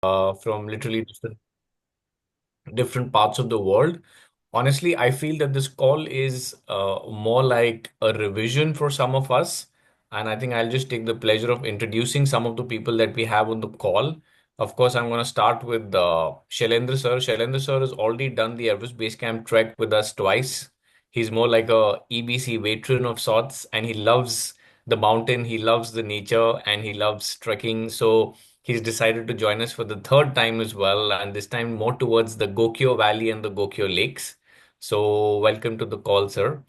from literally different parts of the world. Honestly, I feel that this call is more like a revision for some of us. And I think I'll just take the pleasure of introducing some of the people that we have on the call. Of course, I'm going to start with Shailendra sir. Shailendra sir has already done the Everest Base Camp trek with us twice. He's more like a EBC veteran of sorts, and he loves the mountain, he loves the nature, and he loves trekking. So he's decided to join us for the third time as well, and this time more towards the Gokyo Valley and the Gokyo Lakes. So, welcome to the call, sir.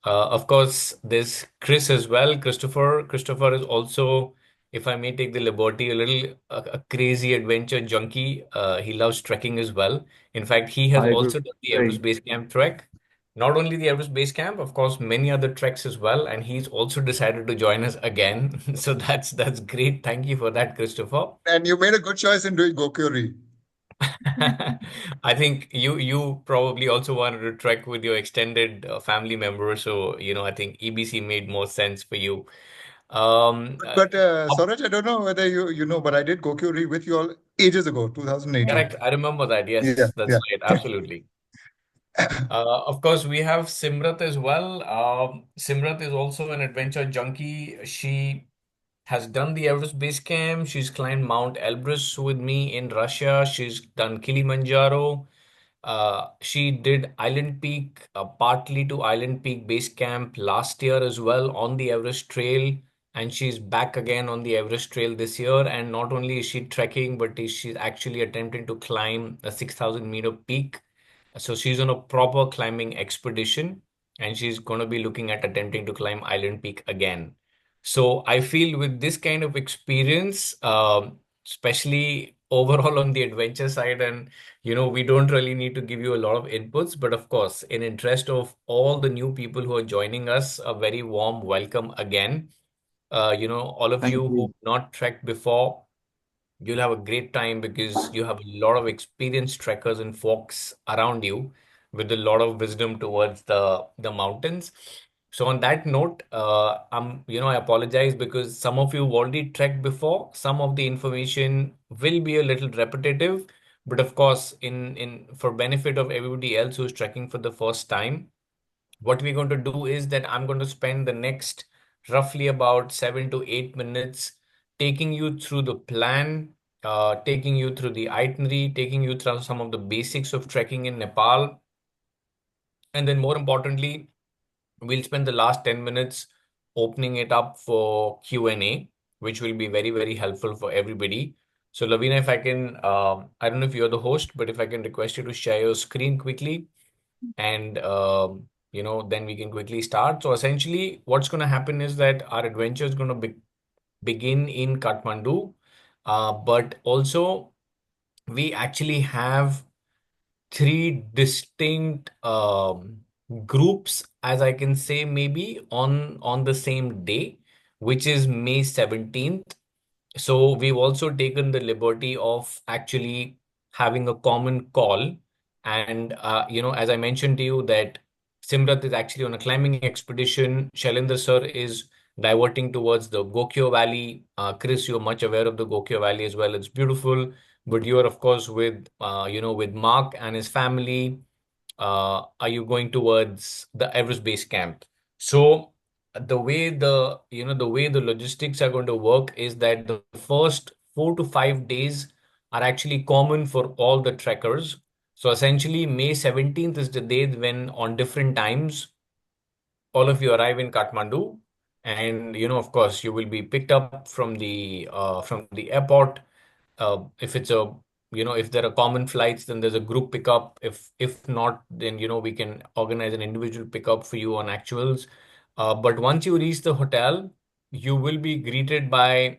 Of course, there's Chris as well. Christopher. Christopher is also, if I may take the liberty, a crazy adventure junkie. He loves trekking as well. In fact, he has Hi, also good done the Everest morning. Base Camp trek. Not only the Everest Base Camp, of course, many other treks as well. And he's also decided to join us again. So that's great. Thank you for that, Christopher. And you made a good choice in doing Gokyo. I think you probably also wanted to trek with your extended family members, so I think EBC made more sense for you. Um, uh, But up- Sauraj, I don't know whether you know, but I did Gokyo with you all ages ago, 2018. Correct, I remember that. Yeah, Yes, that's yeah. right. Absolutely. Of course, we have Simrat as well. Simrat is also an adventure junkie. She has done the Everest Base Camp. She's climbed Mount Elbrus with me in Russia. She's done Kilimanjaro. She did Island Peak, partly to Island Peak Base Camp last year as well on the Everest Trail. And she's back again on the Everest Trail this year. And not only is she trekking, but she's actually attempting to climb a 6,000-meter peak. So she's on a proper climbing expedition, and she's going to be looking at attempting to climb Island Peak again. So I feel with this kind of experience, especially overall on the adventure side, and we don't really need to give you a lot of inputs, but of course, in interest of all the new people who are joining us, a very warm welcome again. All of Thank you who've you. not trekked before, you'll have a great time because you have a lot of experienced trekkers and folks around you with a lot of wisdom towards the mountains. So on that note, I apologize because some of you have already trekked before. Some of the information will be a little repetitive, but of course, in for benefit of everybody else who's trekking for the first time, what we're going to do is that I'm going to spend the next roughly about 7 to 8 minutes taking you through the plan, taking you through the itinerary, taking you through some of the basics of trekking in Nepal. And then, more importantly, we'll spend the last 10 minutes opening it up for Q&A, which will be very, very helpful for everybody. So, Lavina, if I can, I don't know if you're the host, but if I can request you to share your screen quickly and then we can quickly start. So essentially what's going to happen is that our adventure is going to begin in Kathmandu, but also we actually have three distinct groups, as I can say, maybe on the same day, which is May 17th. So we've also taken the liberty of actually having a common call. And, as I mentioned to you, that Simrat is actually on a climbing expedition. Shailendra sir is diverting towards the Gokyo Valley. Chris, you're much aware of the Gokyo Valley as well. It's beautiful. But you are, of course, with Mark and his family. Are you going towards the Everest Base Camp? So the way the logistics are going to work is that the first 4 to 5 days are actually common for all the trekkers. So essentially, May 17th is the day when on different times all of you arrive in Kathmandu, and of course, you will be picked up from the airport. If there are common flights, then there's a group pickup. If not, then we can organize an individual pickup for you on actuals. But once you reach the hotel, you will be greeted by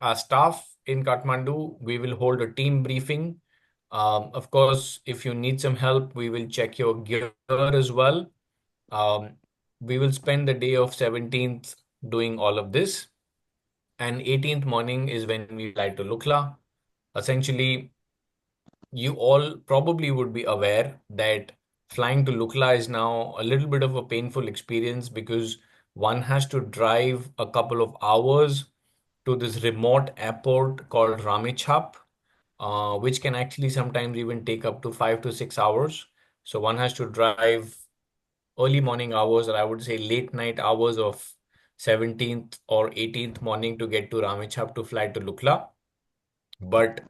our staff in Kathmandu. We will hold a team briefing. Of course, if you need some help, we will check your gear as well. Um, we will spend the day of 17th doing all of this, and 18th morning is when we fly to Lukla. Essentially, you all probably would be aware that flying to Lukla is now a little bit of a painful experience because one has to drive a couple of hours to this remote airport called Ramechhap. which can actually sometimes even take up to 5 to 6 hours. So one has to drive early morning hours, or I would say late night hours of 17th or 18th morning to get to Ramechhap to fly to Lukla. But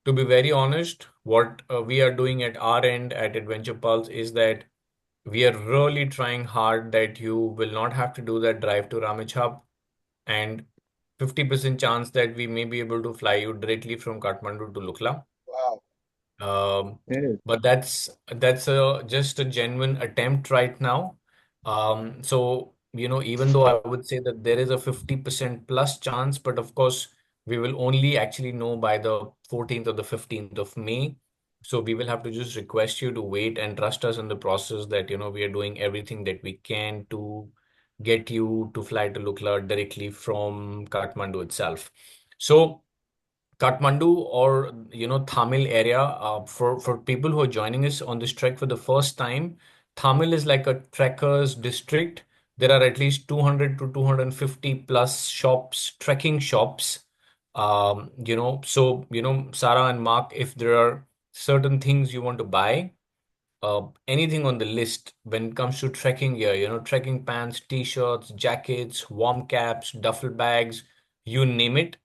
to be very honest, what we are doing at our end at Adventure Pulse is that we are really trying hard that you will not have to do that drive to Ramechhap, and 50% chance that we may be able to fly you directly from Kathmandu to Lukla. Wow. Um, Hey. but that's a just a genuine attempt right now. So even though I would say that there is a 50% plus chance, but of course we will only actually know by the 14th or the 15th of May. So we will have to just request you to wait and trust us in the process that we are doing everything that we can to get you to fly to Lukla directly from Kathmandu itself. So Kathmandu or Thamel area, for people who are joining us on this trek for the first time, Thamel is like a trekkers district. There are at least 200 to 250 plus shops, trekking shops. So Sarah and Mark, if there are certain things you want to buy, anything on the list when it comes to trekking gear, trekking pants, t-shirts, jackets, warm caps, duffel bags, you name it.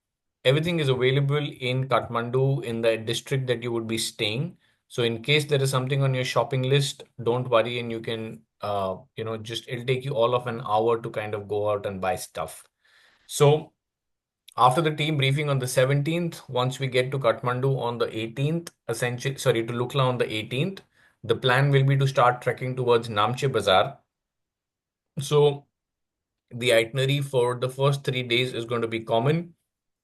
Everything is available in Kathmandu in the district that you would be staying. So in case there is something on your shopping list, don't worry, and you can, just it'll take you all of an hour to kind of go out and buy stuff. So after the team briefing on the 17th, once we get to Kathmandu on the 18th, essentially, sorry, to Lukla on the 18th, the plan will be to start trekking towards Namche Bazaar. So the itinerary for the first 3 days is going to be common.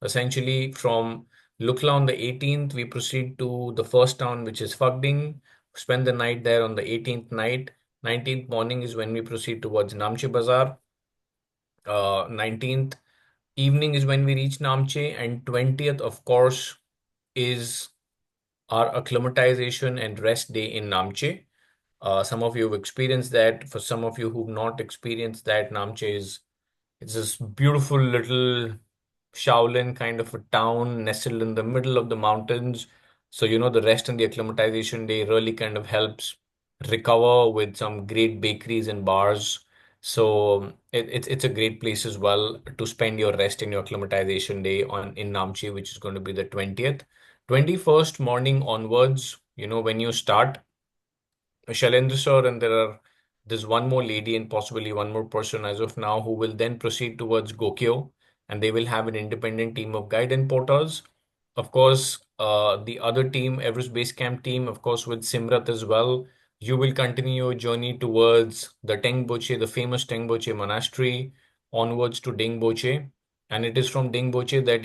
Essentially, from Lukla on the 18th, we proceed to the first town, which is Phagding, spend the night there on the 18th night. 19th morning is when we proceed towards Namche Bazaar. 19th evening is when we reach Namche, and 20th, of course, is our acclimatization and rest day in Namche. Some of you have experienced that. For some of you who've not experienced that, Namche is it's this beautiful little Shaolin kind of a town nestled in the middle of the mountains. So, the rest and the acclimatization day really kind of helps recover with some great bakeries and bars. So it's a great place as well to spend your rest in your acclimatization day on in Namche, which is going to be the 20th. 21st morning onwards, when you start, Shailendra sir, and there's one more lady and possibly one more person as of now who will then proceed towards Gokyo, and they will have an independent team of guide and porters. Of course, the other team, Everest Base Camp team, of course, with Simrat as well. You will continue your journey towards the Tengboche, the famous Tengboche monastery, onwards to Dingboche. And it is from Dingboche that,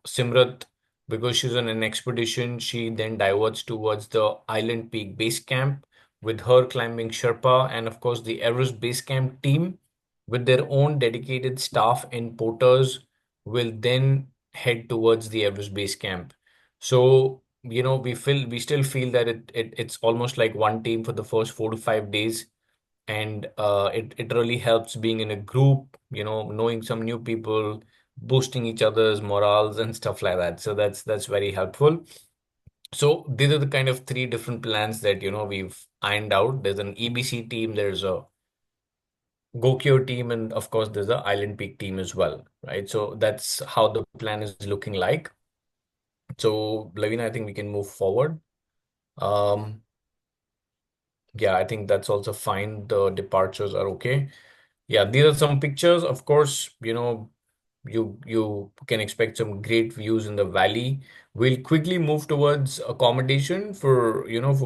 Simrat, because she's on an expedition, she then diverts towards the Island Peak Base Camp with her climbing Sherpa, and of course the Everest Base Camp team with their own dedicated staff and porters will then head towards the Everest Base Camp. So, we still feel that it's almost like one team for the first 4 to 5 days. And it really helps being in a group, knowing some new people, boosting each other's morals and stuff like that. So that's very helpful. So these are the kind of three different plans that we've ironed out. There's an EBC team, there's a Gokyo team, and of course there's a Island Peak team as well, right? So that's how the plan is looking like. So Lavina, I think we can move forward. Um, yeah, I think that's also fine. The departures are okay. Yeah, these are some pictures. Of course, you can expect some great views in the valley. We'll quickly move towards accommodation for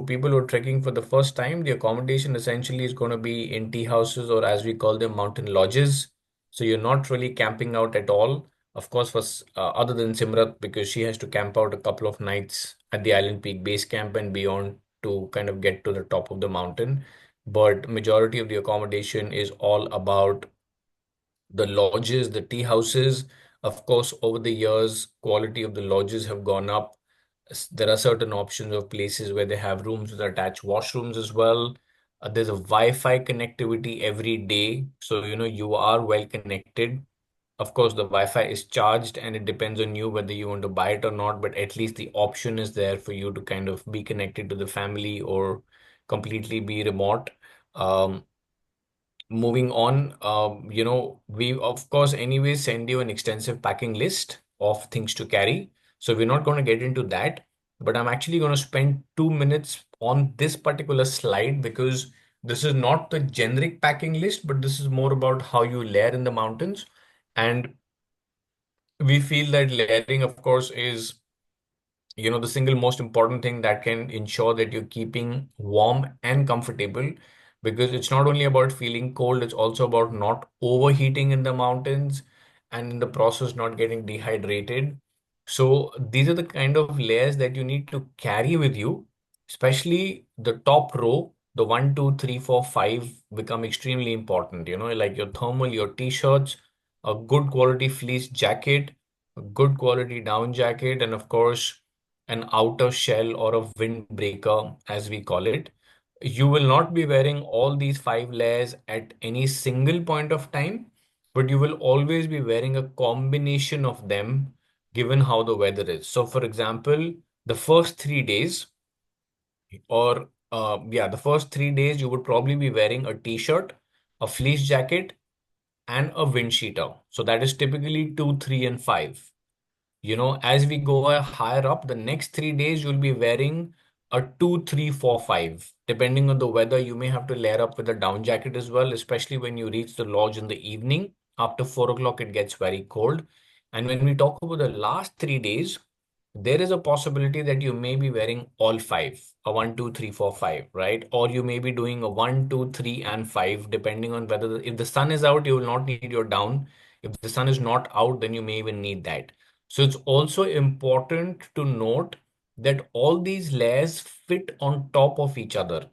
people who are trekking for the first time. The accommodation essentially is going to be in tea houses, or as we call them, mountain lodges. So you're not really camping out at all. Of course, other than Simrat, because she has to camp out a couple of nights at the Island Peak Base Camp and beyond to kind of get to the top of the mountain. But majority of the accommodation is all about the lodges, the tea houses. Of course, over the years, quality of the lodges have gone up. There are certain options of places where they have rooms with attached washrooms as well. There's a Wi-Fi connectivity every day, so you are well connected. Of course, the Wi-Fi is charged and it depends on you whether you want to buy it or not, but at least the option is there for you to kind of be connected to the family or completely be remote. Um, Moving on, we of course anyways send you an extensive packing list of things to carry. So we're not going to get into that, but I'm actually going to spend 2 minutes on this particular slide because this is not the generic packing list, but this is more about how you layer in the mountains. And we feel that layering, of course, is the single most important thing that can ensure that you're keeping warm and comfortable, because it's not only about feeling cold, it's also about not overheating in the mountains and in the process not getting dehydrated. So these are the kind of layers that you need to carry with you, especially the top row, the one, two, three, four, five become extremely important, like your thermal, your t-shirts, a good quality fleece jacket, a good quality down jacket, and of course an outer shell or a windbreaker, as we call it. You will not be wearing all these five layers at any single point of time, but you will always be wearing a combination of them given how the weather is. So, for example, the first 3 days, the first 3 days, you would probably be wearing a t-shirt, a fleece jacket, and a wind cheater. So that is typically 2, 3, and 5. As we go higher up, the next 3 days you'll be wearing a 2, 3, 4, 5. Depending on the weather, you may have to layer up with a down jacket as well, especially when you reach the lodge in the evening. After 4 o'clock, it gets very cold. And when we talk about the last 3 days, there is a possibility that you may be wearing all five, a one, two, three, four, five, right? Or you may be doing a one, two, three, and five, depending on whether if the sun is out, you will not need your down. If the sun is not out, then you may even need that. So it's also important to note that all these layers fit on top of each other.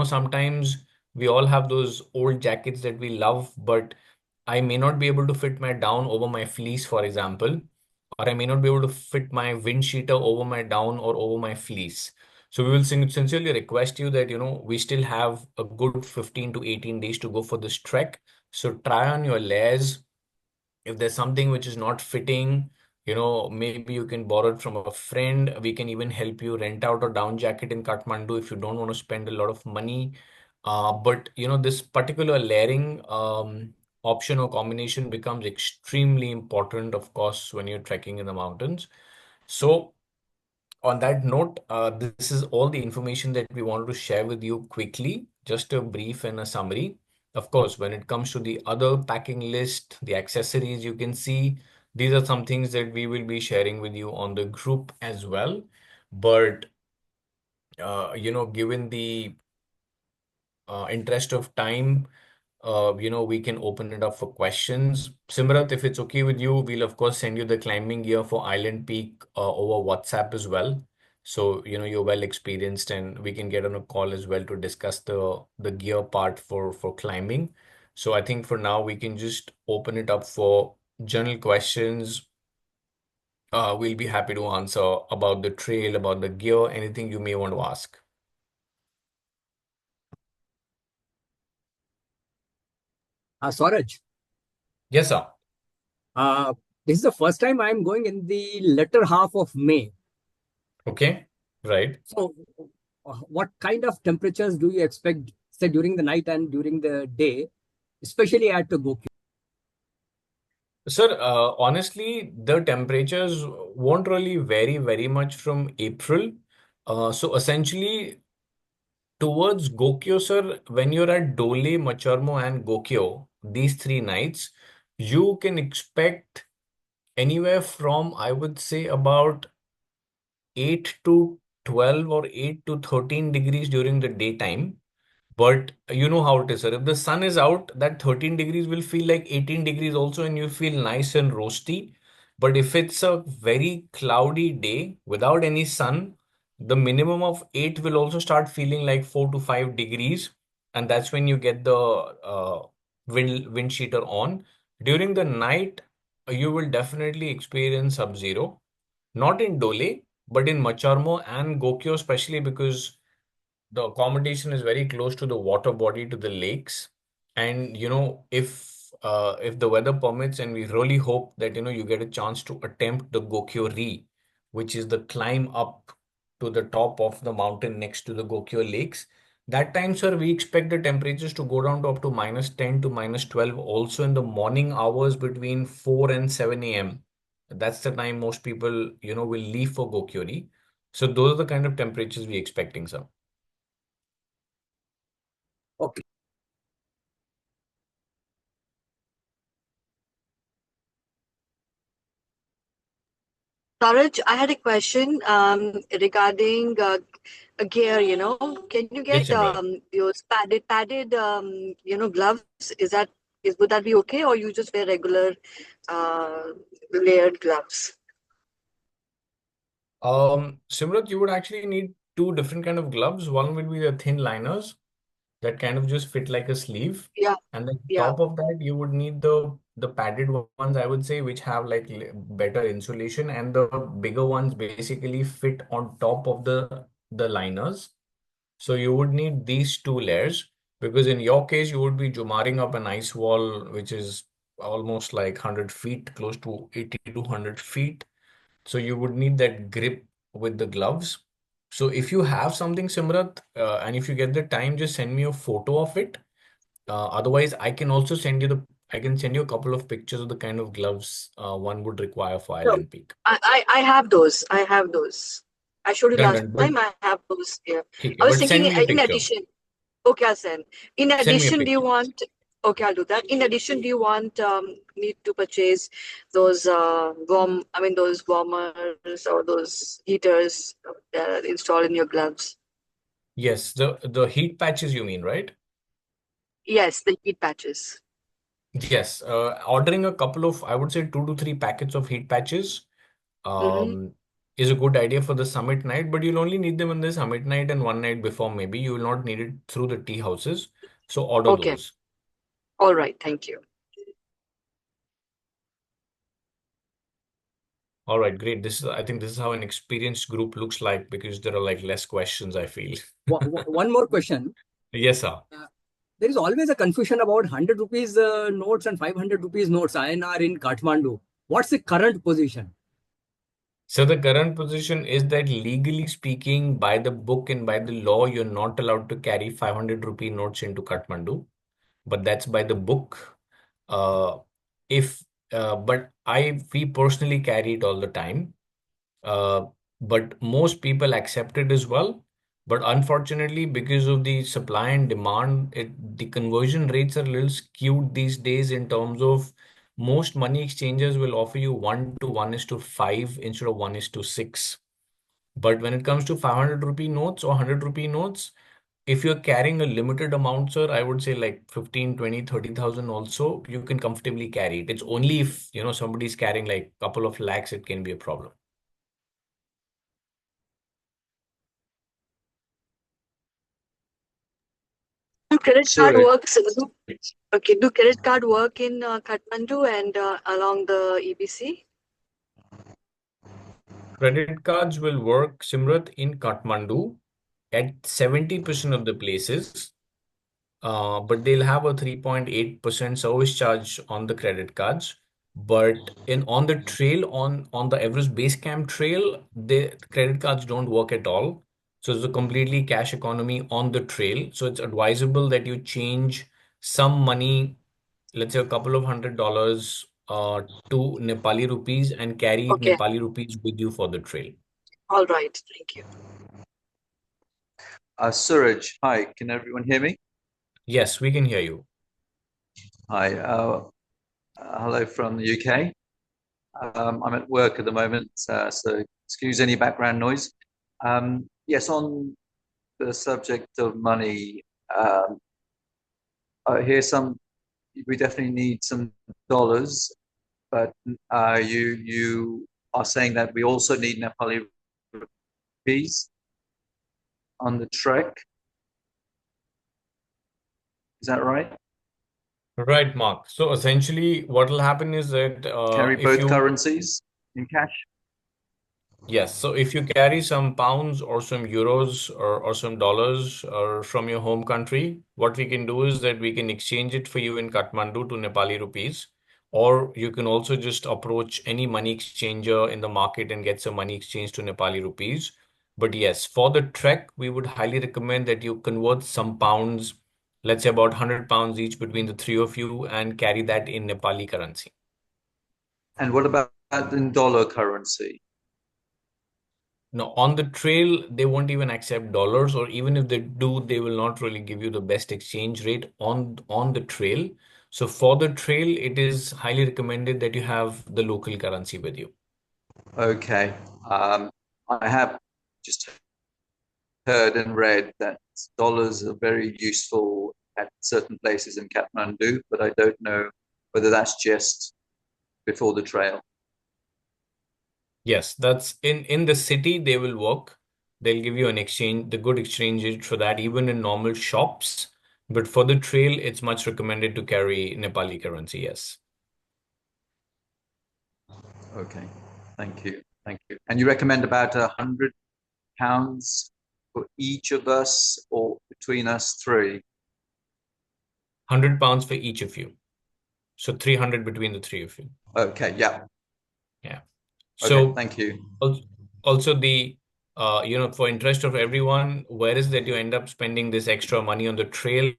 Sometimes we all have those old jackets that we love, but I may not be able to fit my down over my fleece, for example, or I may not be able to fit my wind cheater over my down or over my fleece. So we will sincerely request you that, we still have a good 15 to 18 days to go for this trek. So try on your layers. If there's something which is not fitting, maybe you can borrow it from a friend. We can even help you rent out a down jacket in Kathmandu if you don't want to spend a lot of money. But this particular layering option or combination becomes extremely important, of course, when you're trekking in the mountains. So on that note, this is all the information that we wanted to share with you quickly, just a brief and a summary. Of course, when it comes to the other packing list, the accessories, you can see these are some things that we will be sharing with you on the group as well. But, given the interest of time, we can open it up for questions. Simrat, if it's okay with you, we'll of course send you the climbing gear for Island Peak over WhatsApp as well. So, you're well experienced and we can get on a call as well to discuss the gear part for climbing. So I think for now we can just open it up for general questions. We'll be happy to answer about the trail, about the gear, anything you may want to ask. Swaraj, Yes, sir. uh, this is the first time I'm going in the latter half of May. Okay. Right. So, what kind of temperatures do you expect, say, during the night and during the day, especially at Gokyo? Sir, honestly, the temperatures won't really vary very much from April. So essentially, towards Gokyo, sir, when you're at Dole, Macharmo, and Gokyo, these 3 nights, you can expect anywhere from, I would say, about 8 to 12 or 8 to 13 degrees during the daytime. But you know how it is, sir. If the sun is out, that 13 degrees will feel like 18 degrees also, and you feel nice and roasty. But if it's a very cloudy day without any sun, the minimum of 8 will also start feeling like 4 to 5 degrees. And that's when you get the wind cheater on. During the night, you will definitely experience sub-zero. Not in Dole, but in Macharmo and Gokyo, especially because the accommodation is very close to the water body, to the lakes. And if if the weather permits, and we really hope that you get a chance to attempt the Gokyo which is the climb up to the top of the mountain next to the Gokyo Lakes. That time, sir, we expect the temperatures to go down to up to -10 to -12 also in the morning hours between 4 and 7 a.m. That's the time most people, will leave for Gokyo. So those are the kind of temperatures we're expecting, sir. Okay. Taraj, I had a question regarding gear. Can you Yes, get Simran. those padded gloves? Would that be okay, or you just wear regular uh, layered gloves? Simrat, you would actually need two different kind of gloves. One will be the thin liners that kind of just fit like a sleeve, Yeah, and then yeah. top of that you would need the padded ones, I would say, which have like better insulation, and the bigger ones basically fit on top of the liners. So you would need these two layers because in your case you would be jumaring up an ice wall which is almost like 100 feet, close to 80 to 100 feet. So you would need that grip with the gloves. So if you have something, Simrat, and if you get the time, just send me a photo of it. Otherwise, I can send you a couple of pictures of the kind of gloves one would require for No, island peak. I have those. I have those. I showed you Done, last done. time. I have those. Yeah. Okay, I was but thinking, send me a in picture. addition. Okay, I'll send. In Send me a addition, do you picture. want? Okay, I'll do that. In addition, do you want me to purchase those those warmers or those heaters that are installed in your gloves? Yes, the heat patches you mean, right? Yes, the heat patches. Yes, ordering a couple of, I would say 2 to 3 packets of heat patches Mm-hmm. um, is a good idea for the summit night, but you'll only need them on the summit night and one night before, maybe. You will not need it through the tea houses. So order Okay. those. All right. Thank you. All right, great. I think this is how an experienced group looks like because there are like less questions, I feel. One more question. Yes, sir. Uh, there is always a confusion about 100 rupees notes and 500 rupees notes INR in Kathmandu. What's the current position? So the current position is that legally speaking, by the book and by the law, you're not allowed to carry 500 rupee notes into Kathmandu, but that's by the book. Uh, if but we personally carry it all the time. Uh, but most people accept it as well. But unfortunately, because of the supply and demand, the conversion rates are a little skewed these days in terms of most money exchangers will offer you 1 to 1:5 instead of 1:6. But when it comes to 500 rupee notes or 100 rupee notes, if you're carrying a limited amount, sir, I would say like 15, 20, 30,000 also, you can comfortably carry it. It's only if, somebody's carrying like a couple of lakhs, it can be a problem. Do credit card Suraj. works? Okay. Do credit card work in Kathmandu and along the EBC? Credit cards will work, Simrat, in Kathmandu at 70% of the places, but they'll have a 3.8% service charge on the credit cards. But in on the trail, on the Everest Base Camp trail, the credit cards don't work at all. So it's a completely cash economy on the trail. So it's advisable that you change some money, let's say a couple of $100, to Nepali rupees and carry Okay. Nepali rupees with you for the trail. All right. Thank you. Suraj, hi, can everyone hear me? Yes, we can hear you. Hi, hello from the UK. I'm at work at the moment, so excuse any background noise. Yes, on the subject of money, here's we definitely need some dollars, but you are saying that we also need Nepali rupees on the trek. Is that right? Right, Mark. So essentially, what will happen is that Carry if both you currencies in cash? Yes, so if you carry some pounds or some euros or some dollars or from your home country, what we can do is that we can exchange it for you in Kathmandu to Nepali rupees, or you can also just approach any money exchanger in the market and get some money exchange to Nepali rupees. But yes, for the trek, we would highly recommend that you convert some pounds, let's say about 100 pounds each between the three of you, and carry that in Nepali currency. And what about in dollar currency? No, on the trail, they won't even accept dollars, or even if they do, they will not really give you the best exchange rate on the trail. So for the trail, it is highly recommended that you have the local currency with you. Okay. I have just heard and read that dollars are very useful at certain places in Kathmandu, but I don't know whether that's just before the trail. Yes, that's in the city, they will work. They'll give you an exchange, the good exchange rate for that, even in normal shops. But for the trail, it's much recommended to carry Nepali currency, yes. Okay. Thank you. Thank you. And you recommend about £100 for each of us or between us three? 100 pounds for each of you. So 300 between the three of you. Okay. Yeah. Yeah. Okay. So Thank you. also the for interest of everyone, where is that you end up spending this extra money on the trail?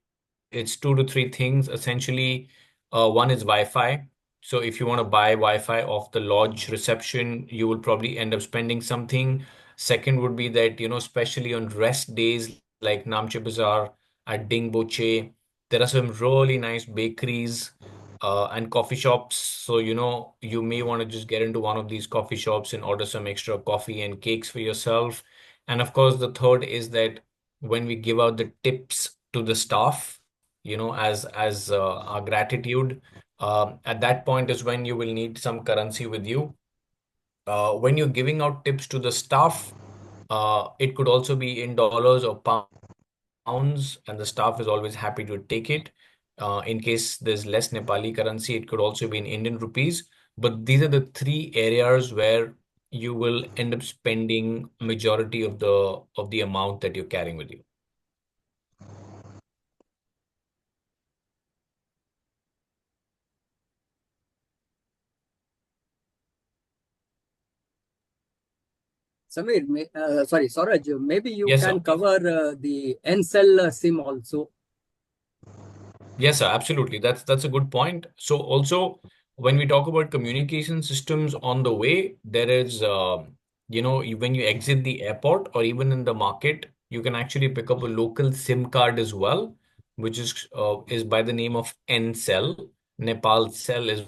It's two to three things essentially. One is Wi-Fi. So if you want to buy Wi-Fi off the lodge reception, you will probably end up spending something. Second would be that, especially on rest days like Namche Bazaar at Ding Boche, there are some really nice bakeries and coffee shops. So, you may want to just get into one of these coffee shops and order some extra coffee and cakes for yourself. And of course, the third is that when we give out the tips to the staff, as our gratitude, at that point is when you will need some currency with you. When you're giving out tips to the staff, it could also be in dollars or pounds, and the staff is always happy to take it. In case there's less Nepali currency, it could also be in Indian rupees. But these are the three areas where you will end up spending majority of the amount that you're carrying with you. Samir, sorry, Swaraj, maybe you Yes, can sir. cover the Ncell SIM also. Yes, sir, absolutely. That's a good point. So also when we talk about communication systems on the way, there is when you exit the airport or even in the market, you can actually pick up a local SIM card as well, which is by the name of Ncell. Nepal Cell is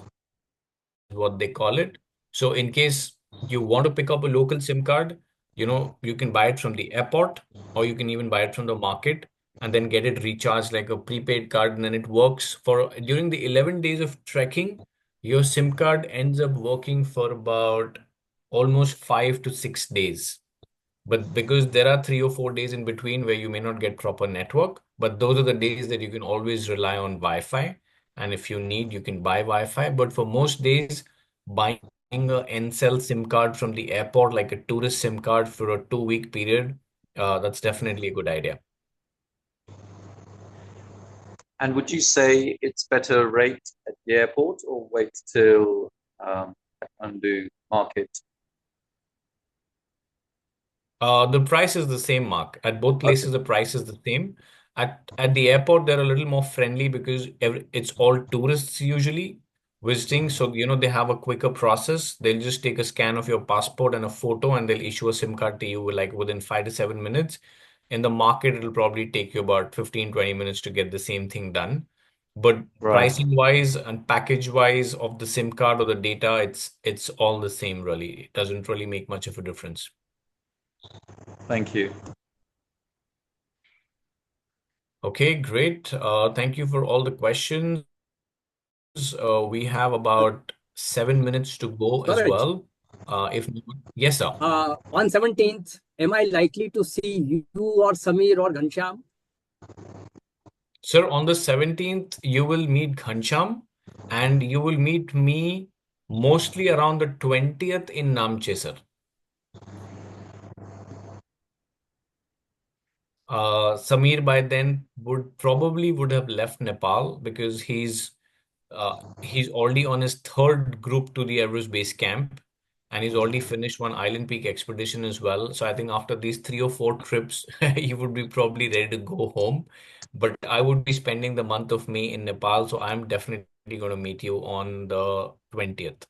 what they call it. So in case you want to pick up a local SIM card, you can buy it from the airport or you can even buy it from the market and then get it recharged like a prepaid card. And then it works for during the 11 days of trekking, your SIM card ends up working for about almost 5 to 6 days. But because there are 3 or 4 days in between where you may not get proper network, but those are the days that you can always rely on Wi-Fi. And if you need, you can buy Wi-Fi. But for most days, buying a Ncell SIM card from the airport, like a tourist SIM card for a 2 week period, that's definitely a good idea. And would you say it's better rate at the airport or wait till Kathmandu market? The price is the same, Mark. At both Okay. places, the price is the same. At the airport, they're a little more friendly because it's all tourists usually visiting. So, they have a quicker process. They'll just take a scan of your passport and a photo, and they'll issue a SIM card to you like within 5 to 7 minutes. In the market, it'll probably take you about 15 to 20 minutes to get the same thing done. But Right. pricing wise and package wise of the SIM card or the data, it's all the same, really. It doesn't really make much of a difference. Thank you. Okay, great. Thank you for all the questions. We have about 7 minutes to go as Swaraj, well. If yes, sir. on 17th, am I likely to see you or Samir or Ghanshyam? Sir, on the 17th, you will meet Ghansham and you will meet me mostly around the 20th in Namche, sir. Samir by then would have left Nepal because he's already on his third group to the Everest Base Camp, and he's already finished one Island Peak expedition as well. So I think after these 3 or 4 trips, he would be probably ready to go home. But I would be spending the month of May in Nepal, so I'm definitely going to meet you on the 20th.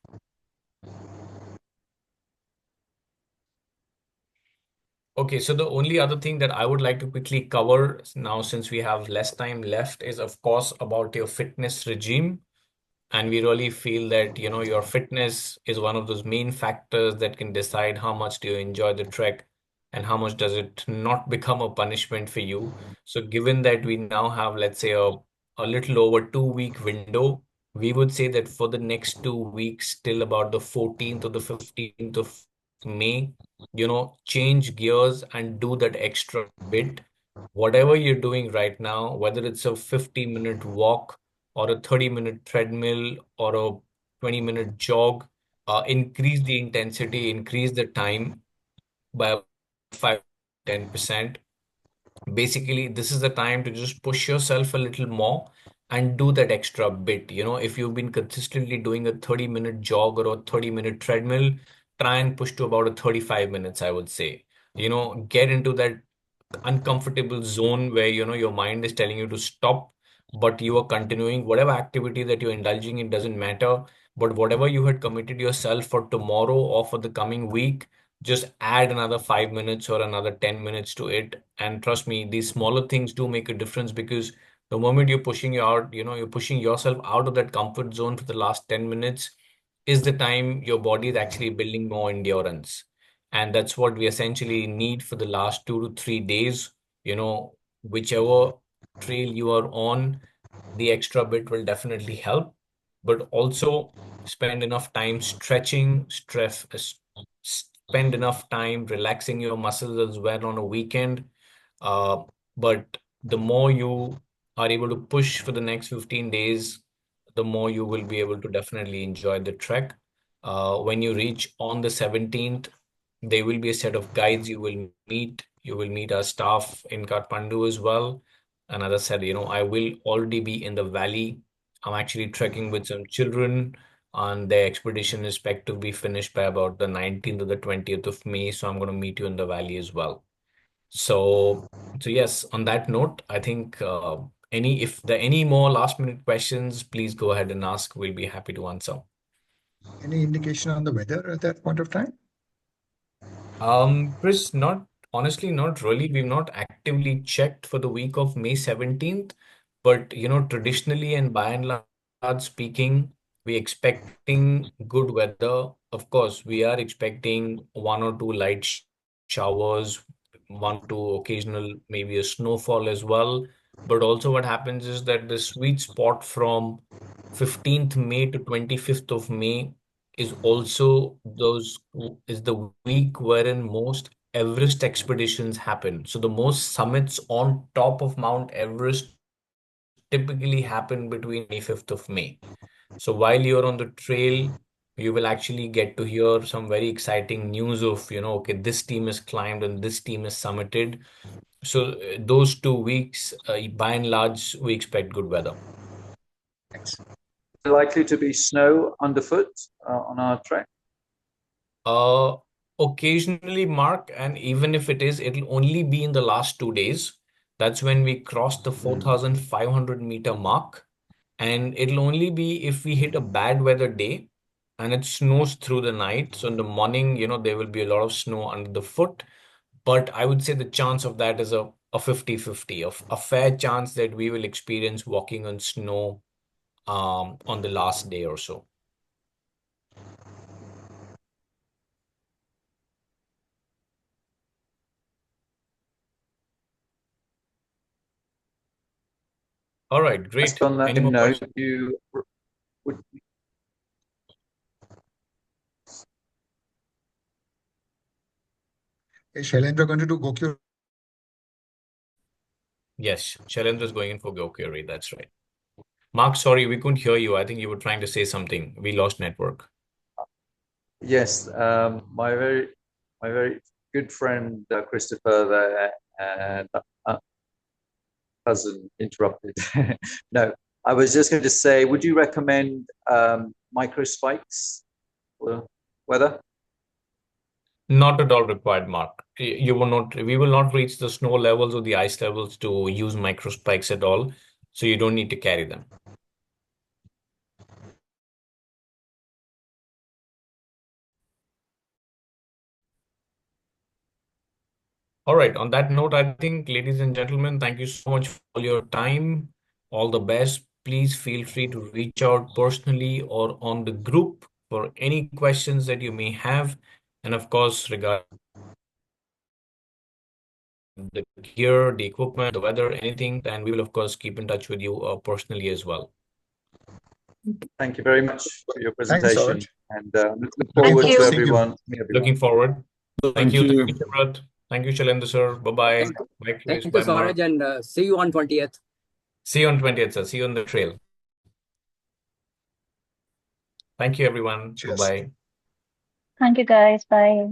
Okay, so the only other thing that I would like to quickly cover now, since we have less time left, is of course about your fitness regime. And we really feel that, your fitness is one of those main factors that can decide how much do you enjoy the trek and how much does it not become a punishment for you. So given that we now have, let's say, a little over 2 week window, we would say that for the next 2 weeks, till about the 14th or the 15th of May, change gears and do that extra bit. Whatever you're doing right now, whether it's a 50-minute walk, or a 30-minute treadmill or a 20-minute jog, increase the intensity, increase the time by 5 to 10%. Basically, this is the time to just push yourself a little more and do that extra bit. If you've been consistently doing a 30-minute jog or a 30-minute treadmill, try and push to about a 35 minutes, I would say. Get into that uncomfortable zone where your mind is telling you to stop, but you are continuing whatever activity that you're indulging in. Doesn't matter, but whatever you had committed yourself for tomorrow or for the coming week, just add another 5 minutes or another 10 minutes to it. And trust me, these smaller things do make a difference, because the moment you're pushing you out, you're pushing yourself out of that comfort zone for the last 10 minutes, is the time your body is actually building more endurance. And that's what we essentially need for the last 2 to 3 days. Whichever trail you are on, the extra bit will definitely help. But also spend enough time stretching, spend enough time relaxing your muscles as well on a weekend. Uh, but the more you are able to push for the next 15 days, the more you will be able to definitely enjoy the trek. When you reach on the 17th, there will be a set of guides you will meet. You will meet our staff in Kathmandu as well. And as I said, I will already be in the valley. I'm actually trekking with some children, and the expedition is expected to be finished by about the 19th or the 20th of May. So I'm going to meet you in the valley as well. So yes, on that note, I think if there are any more last minute questions, please go ahead and ask. We'll be happy to answer. Any indication on the weather at that point of time? Chris, not really. We've not actively checked for the week of May 17th, but traditionally and by and large speaking, we're expecting good weather. Of course, we are expecting one or two light showers, one or two occasional, maybe a snowfall as well. But also what happens is that the sweet spot from 15th May to 25th of May is the week wherein most Everest expeditions happen. So the most summits on top of Mount Everest typically happen between 25th of May. So while you're on the trail, you will actually get to hear some very exciting news of, okay, this team has climbed and this team has summited. So those 2 weeks, by and large, we expect good weather. Thanks. Likely to be snow underfoot on our trek? Uh, Occasionally, Mark, and even if it is, it'll only be in the last 2 days. That's when we cross the 4,500-meter mark. And it'll only be if we hit a bad weather day and it snows through the night. So in the morning, there will be a lot of snow under the foot. But I would say the chance of that is a 50-50, of a fair chance that we will experience walking on snow on the last day or so. All right, great. On that Any more note, questions? you would Is Shailendra going to do Gokyo? Yes, Shailendra is going in for Gokyo. That's right. Mark, sorry, we couldn't hear you. I think you were trying to say something. We lost network. yes, my very good friend Christopher there, and cousin interrupted. No, I was just going to say, would you recommend micro spikes for weather? Not at all required, Mark. You will not, we will not reach the snow levels or the ice levels to use micro spikes at all. So you don't need to carry them. All right. On that note, I think, ladies and gentlemen, thank you so much for all your time. All the best. Please feel free to reach out personally or on the group for any questions that you may have. And of course, regarding the gear, the equipment, the weather, anything, and we will, of course, keep in touch with you personally as well. Thank you very much for your Thanks, presentation, Saurabh. and look Looking forward forward to to seeing you. everyone. Looking forward. Thank you. you. Thank you, Shubrat. Thank you, Shailendra sir. Bye-bye. Bye, Chris. Thank you, Bye, Mark. Swaraj, and see you on 20th. See you on 20th, sir. See you on the trail. Thank you, everyone. Cheers. Bye-bye. Thank you, guys. Bye.